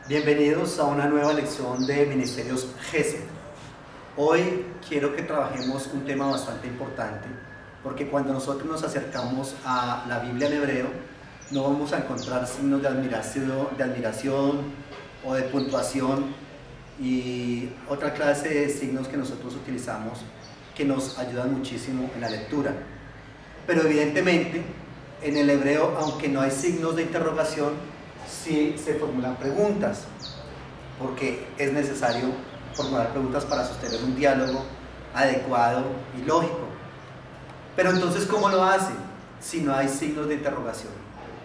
Bienvenidos a una nueva lección de Ministerios Gesed. Hoy quiero que trabajemos un tema bastante importante, porque cuando nosotros nos acercamos a la Biblia en hebreo, no vamos a encontrar signos de admiración o de puntuación y otra clase de signos que nosotros utilizamos que nos ayudan muchísimo en la lectura. Pero evidentemente, en el hebreo, aunque no hay signos de interrogación, sí se formulan preguntas, porque es necesario formular preguntas para sostener un diálogo adecuado y lógico. Pero entonces, ¿cómo lo hacen si no hay signos de interrogación?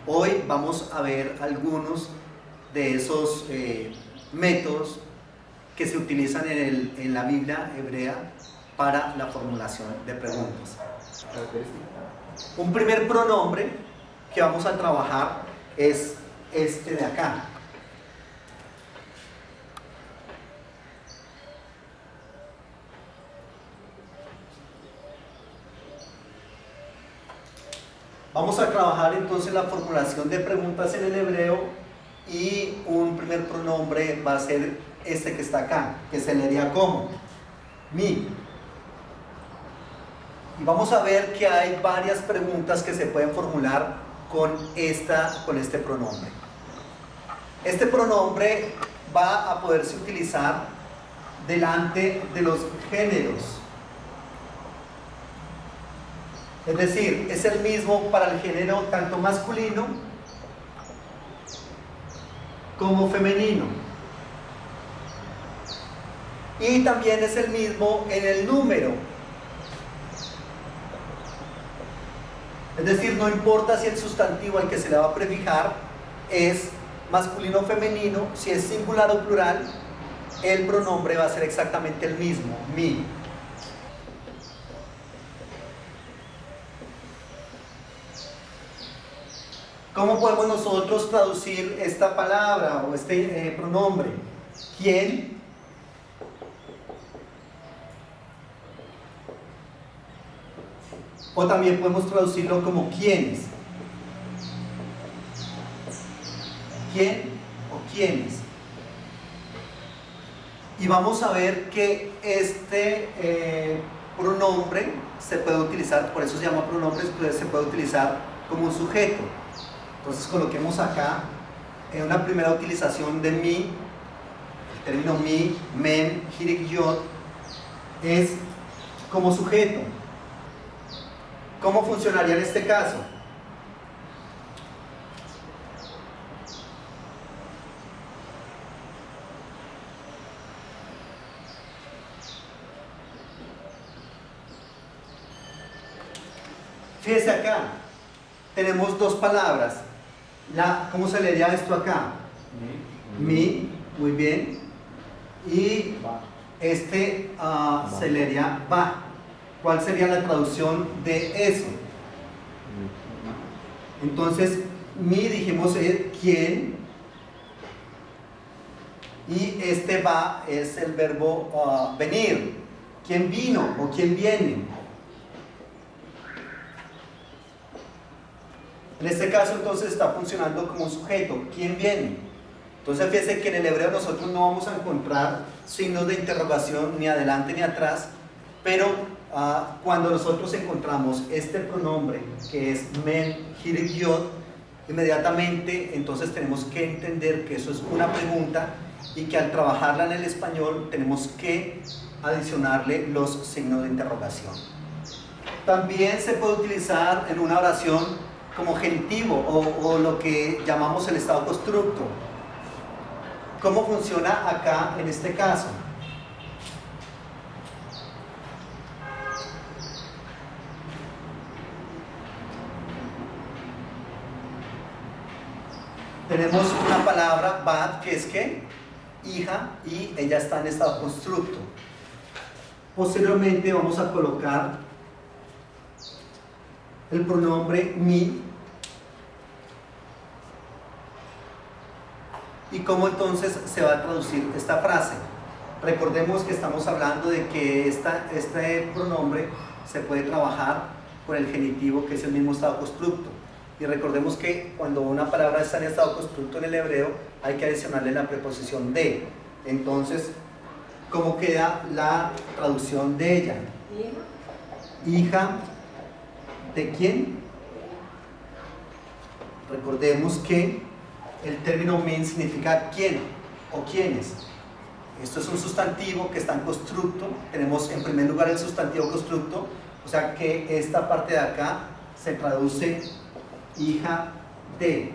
Hoy vamos a ver algunos de esos métodos que se utilizan en la Biblia hebrea para la formulación de preguntas. Un primer pronombre que vamos a trabajar es este de acá. Vamos a trabajar entonces la formulación de preguntas en el hebreo y un primer pronombre va a ser este que está acá, que se leería como mi. Y vamos a ver que hay varias preguntas que se pueden formular con este pronombre. Este pronombre va a poderse utilizar delante de los géneros. Es decir, es el mismo para el género tanto masculino como femenino. Y también es el mismo en el número. Es decir, no importa si el sustantivo al que se le va a prefijar es masculino o femenino, si es singular o plural, el pronombre va a ser exactamente el mismo, mi. ¿Cómo podemos nosotros traducir esta palabra o este pronombre? ¿Quién? O también podemos traducirlo como quiénes. ¿Quién o quiénes? Y vamos a ver que este pronombre se puede utilizar, por eso se llama pronombre, se puede utilizar como un sujeto. Entonces coloquemos acá en una primera utilización de mi, el término mi, men, hirik, yod, es como sujeto. ¿Cómo funcionaría en este caso? Fíjese acá, tenemos dos palabras. ¿Cómo se leería esto acá? Mi, muy bien. Y este se leería va. ¿Cuál sería la traducción de eso? Entonces, mi dijimos es quién, y este va es el verbo venir. ¿Quién vino o quién viene? En este caso entonces está funcionando como un sujeto. ¿Quién viene? Entonces fíjense que en el hebreo nosotros no vamos a encontrar signos de interrogación ni adelante ni atrás, pero cuando nosotros encontramos este pronombre que es men, hirik, yod, inmediatamente entonces tenemos que entender que eso es una pregunta y que al trabajarla en el español tenemos que adicionarle los signos de interrogación. También se puede utilizar en una oración como genitivo o lo que llamamos el estado constructo. ¿Cómo funciona acá en este caso? Tenemos una palabra, bat, que es ¿qué? Hija, y ella está en estado constructo. Posteriormente vamos a colocar el pronombre mi. ¿Y cómo entonces se va a traducir esta frase? Recordemos que estamos hablando de que este pronombre se puede trabajar con el genitivo, que es el mismo estado constructo. Y recordemos que cuando una palabra está en estado constructo en el hebreo, hay que adicionarle la preposición de. Entonces, ¿cómo queda la traducción de ella? Hija de quién. Recordemos que el término min significa quién o quiénes. Esto es un sustantivo que está en constructo. Tenemos en primer lugar el sustantivo constructo, o sea que esta parte de acá se traduce hija de.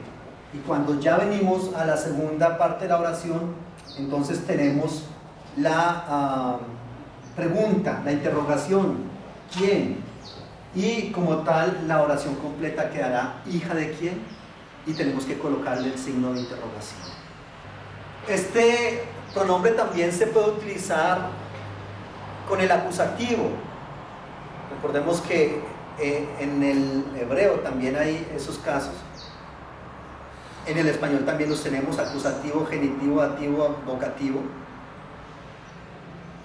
Y cuando ya venimos a la segunda parte de la oración, entonces tenemos la pregunta, la interrogación, ¿quién? Y como tal, la oración completa quedará hija de quién, y tenemos que colocarle el signo de interrogación. Este pronombre también se puede utilizar con el acusativo. Recordemos que en el hebreo también hay esos casos. En el español también los tenemos: acusativo, genitivo, dativo, vocativo.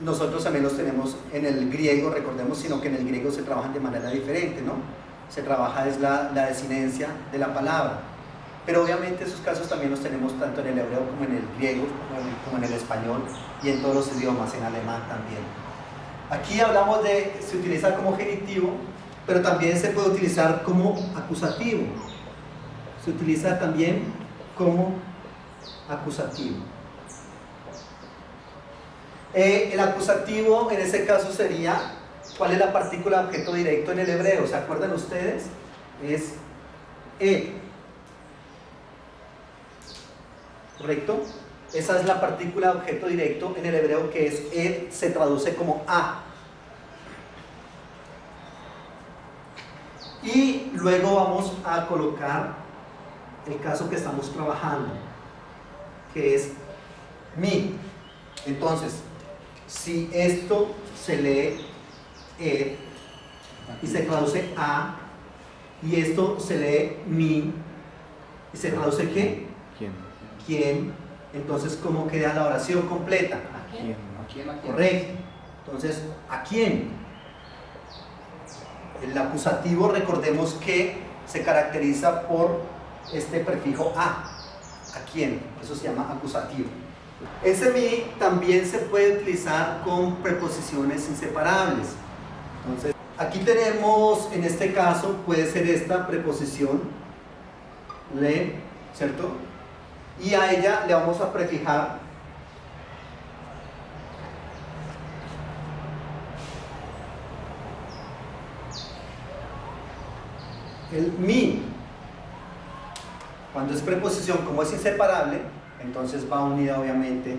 Nosotros también los tenemos en el griego, recordemos, sino que en el griego se trabajan de manera diferente, ¿no? Se trabaja es la desinencia de la palabra. Pero obviamente esos casos también los tenemos tanto en el hebreo como en el griego, como en el español y en todos los idiomas, en alemán también. Aquí hablamos de, se utiliza como genitivo, pero también se puede utilizar como acusativo. Se utiliza también como acusativo. El acusativo en ese caso sería, ¿cuál es la partícula de objeto directo en el hebreo? ¿Se acuerdan ustedes? Es e. ¿Correcto? Esa es la partícula de objeto directo en el hebreo, que es e, se traduce como a. Y luego vamos a colocar el caso que estamos trabajando, que es mi. Entonces, si esto se lee e y se traduce a, y esto se lee mi y se traduce ¿qué? ¿Quién? Entonces, ¿cómo queda la oración completa? ¿A quién? ¿A quién? ¿A quién? Correcto. Entonces, ¿a quién? El acusativo, recordemos que se caracteriza por este prefijo a. ¿A quién? Eso se llama acusativo. Ese mi también se puede utilizar con preposiciones inseparables. Entonces, aquí tenemos, en este caso, puede ser esta preposición, le, ¿cierto? Y a ella le vamos a prefijar el mi. Cuando es preposición, como es inseparable, entonces va unida obviamente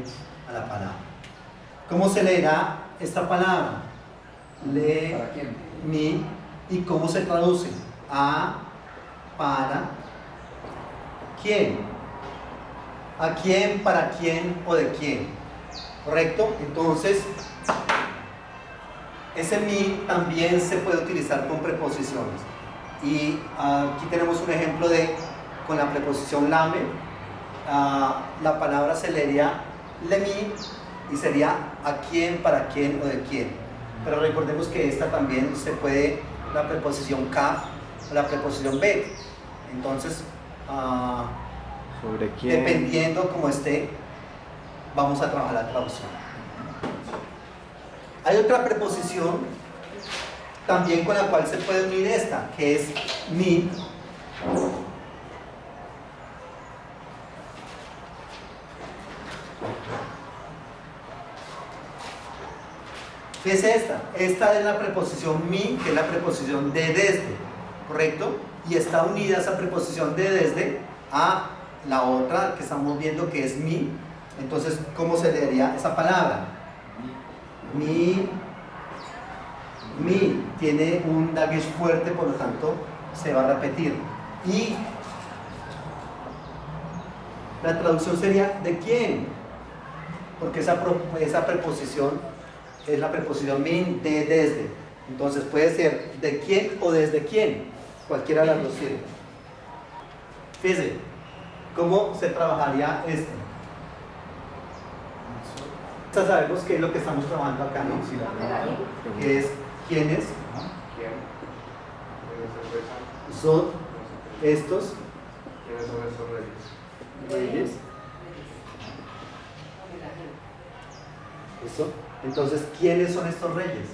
a la palabra. ¿Cómo se leerá esta palabra? Le, ¿Para quién? mi. ¿Y cómo se traduce? A, para, quién. ¿A quién, para quién o de quién? ¿Correcto? Entonces, ese mi también se puede utilizar con preposiciones. Y aquí tenemos un ejemplo de, con la preposición lame, la palabra se leería le mi y sería a quién, para quién o de quién. Pero recordemos que esta también se puede, la preposición kaf o la preposición bet. Entonces, ¿sobre quién? dependiendo como esté, vamos a trabajar la traducción. Hay otra preposición también con la cual se puede unir esta, que es mi. ¿Qué es esta? Esta es la preposición mi, que es la preposición de desde, ¿correcto? Y está unida esa preposición de desde a la otra que estamos viendo, que es mi. Entonces, ¿cómo se leería esa palabra? Mi tiene un dagesh fuerte, por lo tanto se va a repetir. Y la traducción sería ¿de quién? Porque esa preposición es la preposición min, de, desde. Entonces puede ser de quién o desde quién, cualquiera de las dos sirve. Fíjense, ¿cómo se trabajaría esto? Ya sabemos qué es lo que estamos trabajando acá, ¿no? Que es quiénes, ¿Quién? Zod, estos ¿Quiénes son estos reyes? reyes. ¿Listo? Entonces, ¿quiénes son estos reyes?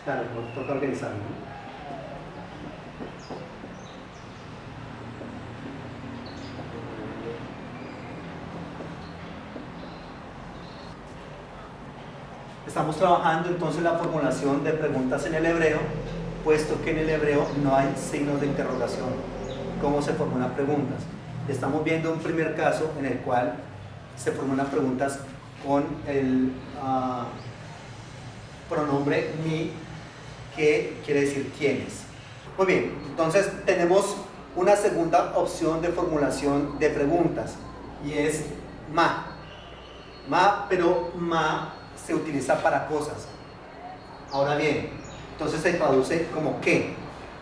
Claro, toca organizarlo, ¿no? Estamos trabajando entonces la formulación de preguntas en el hebreo, puesto que en el hebreo no hay signos de interrogación. ¿Cómo se formulan preguntas? Estamos viendo un primer caso en el cual se formulan preguntas con el pronombre mi, que quiere decir quiénes. Muy bien, entonces tenemos una segunda opción de formulación de preguntas y es ma. Pero ma se utiliza para cosas. Ahora bien, entonces se traduce como qué,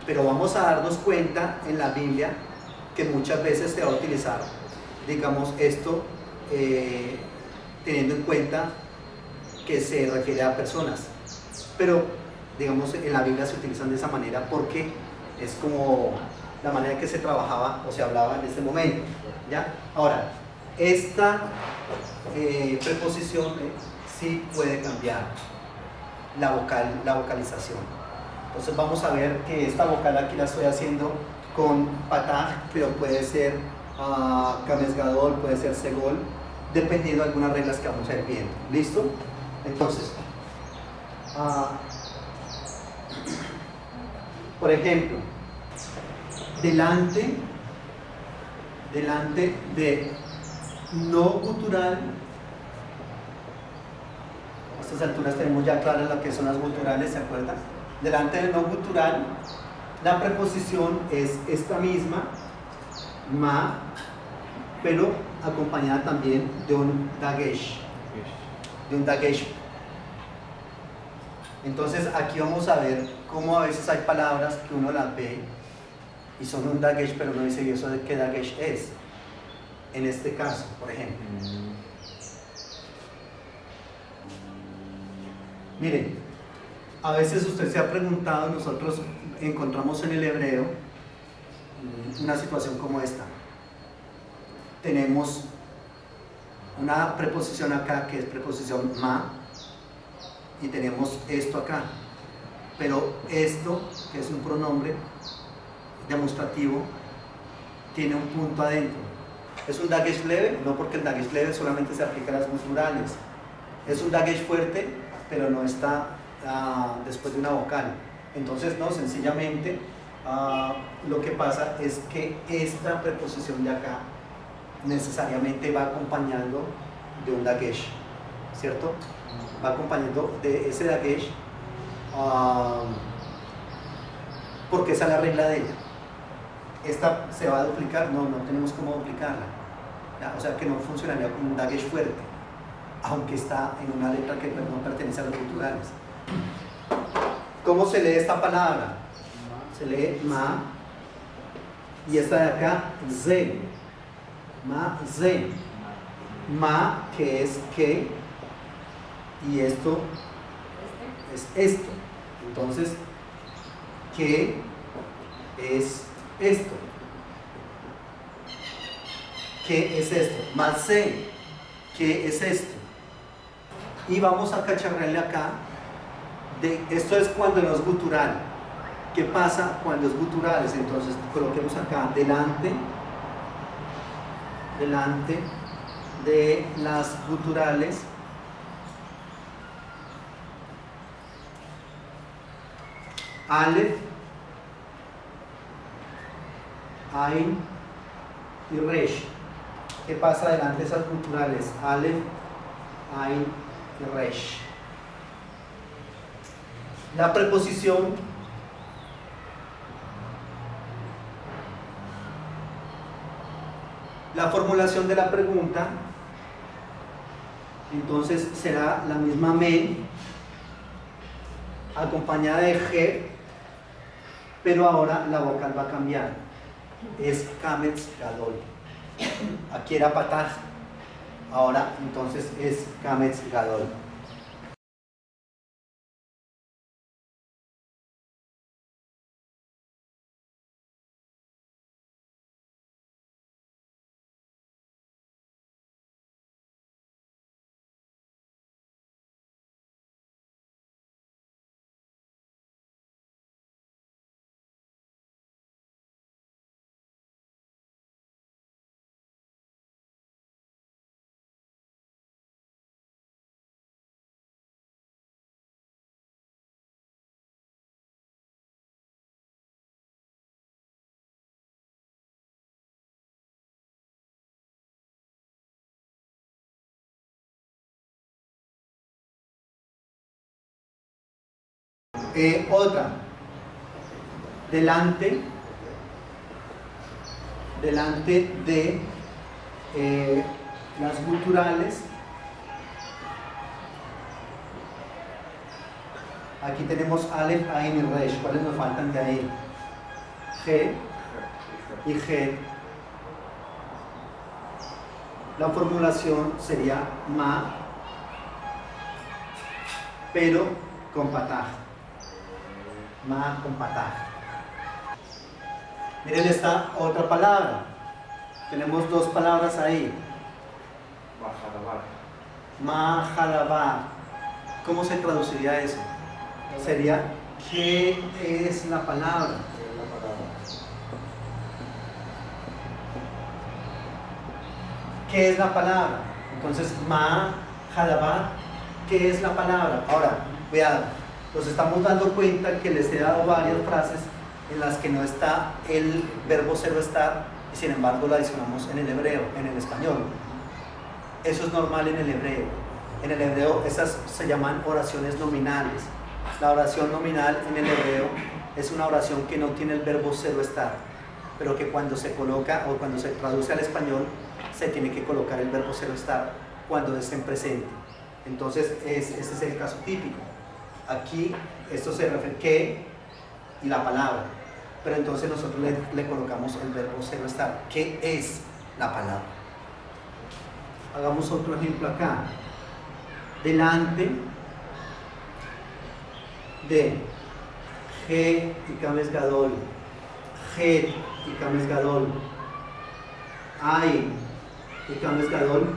pero vamos a darnos cuenta en la Biblia que muchas veces se va a utilizar, digamos, esto teniendo en cuenta que se refiere a personas, pero digamos en la Biblia se utilizan de esa manera porque es como la manera en que se trabajaba o se hablaba en este momento, ¿ya? Ahora, esta preposición sí puede cambiar la vocalización. Entonces vamos a ver que esta vocal aquí la estoy haciendo con patah, pero puede ser kamesgadol, puede ser segol, dependiendo de algunas reglas que vamos a ir viendo. ¿Listo? Entonces, por ejemplo, delante de no gutural, a estas alturas tenemos ya claras lo que son las guturales, ¿se acuerdan? Delante del no gutural, la preposición es esta misma, ma, pero acompañada también de un dagesh. Entonces aquí vamos a ver cómo a veces hay palabras que uno las ve y son un dagesh, pero no dice ¿y eso de qué dagesh es? En este caso, por ejemplo. Miren, a veces usted se ha preguntado, nosotros encontramos en el hebreo una situación como esta. Tenemos una preposición acá que es preposición ma y tenemos esto acá, pero esto, que es un pronombre demostrativo, tiene un punto adentro. ¿Es un dagesh leve? No, porque el dagesh leve solamente se aplica a las guturales. Es un dagesh fuerte, pero no está después de una vocal. Entonces, no, sencillamente lo que pasa es que esta preposición de acá necesariamente va acompañando de un dagesh, ¿cierto? Va acompañando de ese dagesh porque esa es la regla de ella. ¿Esta se va a duplicar? No, no tenemos cómo duplicarla. O sea que no funcionaría como un dagesh fuerte, aunque está en una letra que no pertenece a los guturales. ¿Cómo se lee esta palabra? Se lee ma, y esta de acá, ze. Ma, ze. Ma, que es que, y esto es esto. Entonces, ¿qué es esto? ¿Qué es esto? Ma, ze. ¿Qué es esto? Y vamos a cacharrarle acá. Esto es cuando no es gutural. ¿Qué pasa cuando es guturales? Entonces coloquemos acá delante de las guturales Aleph, Ain y Resh. ¿Qué pasa delante de esas guturales? Aleph, Ain y Resh. La preposición la formulación de la pregunta entonces será la misma me acompañada de G, pero ahora la vocal va a cambiar, es Kametz Gadol. Aquí era Patah, ahora entonces es Kametz Gadol. Otra, delante de las guturales, aquí tenemos Aleph, Ain y Resh. ¿Cuáles nos faltan de ahí? G y G. La formulación sería ma, pero con pataj. Ma con pataj. Miren esta otra palabra. Tenemos dos palabras ahí. Mahalabar. ¿Cómo se traduciría eso? Sería, ¿qué es la palabra? ¿Qué es la palabra? Entonces, Mahalabar, ¿qué es la palabra? Ahora, vean, nos estamos dando cuenta que les he dado varias frases en las que no está el verbo ser o estar, y sin embargo lo adicionamos en el hebreo, en el español. Eso es normal en el hebreo. En el hebreo esas se llaman oraciones nominales. La oración nominal en el hebreo es una oración que no tiene el verbo ser o estar, pero que cuando se coloca o cuando se traduce al español se tiene que colocar el verbo ser o estar cuando esté en presente. Entonces ese es el caso típico. Aquí esto se refiere a qué y la palabra, pero entonces nosotros le colocamos el verbo ser o estar. ¿Qué es la palabra? Hagamos otro ejemplo acá. Delante de G y Kames Gadol, G y Kames Gadol, Ay y Kames Gadol,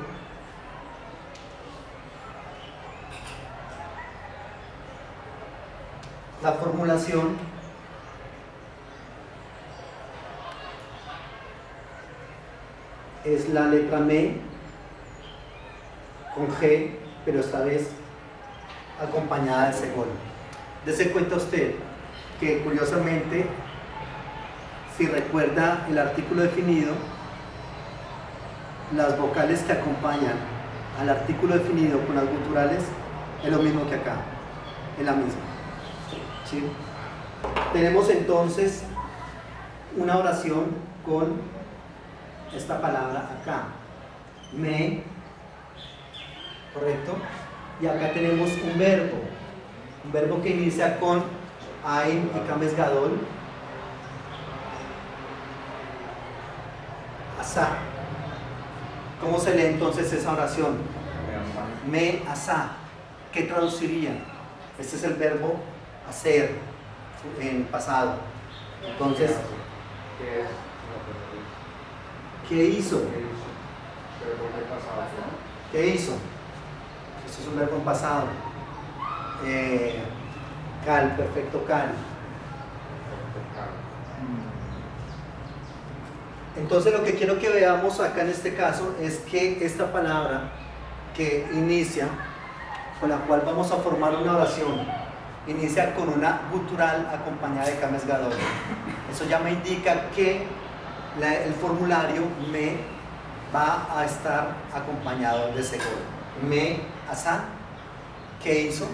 la formulación es la letra Me con G, pero esta vez acompañada de segol. Dese cuenta usted que curiosamente, si recuerda el artículo definido, las vocales que acompañan al artículo definido con las guturales es lo mismo que acá, es la misma. ¿Sí? Tenemos entonces una oración con esta palabra acá, me, ¿correcto? Y acá tenemos un verbo que inicia con Ain y Kames Gadol, Asa. ¿Cómo se lee entonces esa oración? Me asa. ¿Qué traduciría? Este es el verbo hacer en pasado. Entonces, ¿qué hizo? ¿Qué hizo? Esto es un verbo en pasado. Cal, perfecto cal. Entonces lo que quiero que veamos acá en este caso es que esta palabra que inicia, con la cual vamos a formar una oración, inicia con una gutural acompañada de Kames Gadol. Eso ya me indica que el formulario me va a estar acompañado de segol. Me asa. ¿Qué hizo?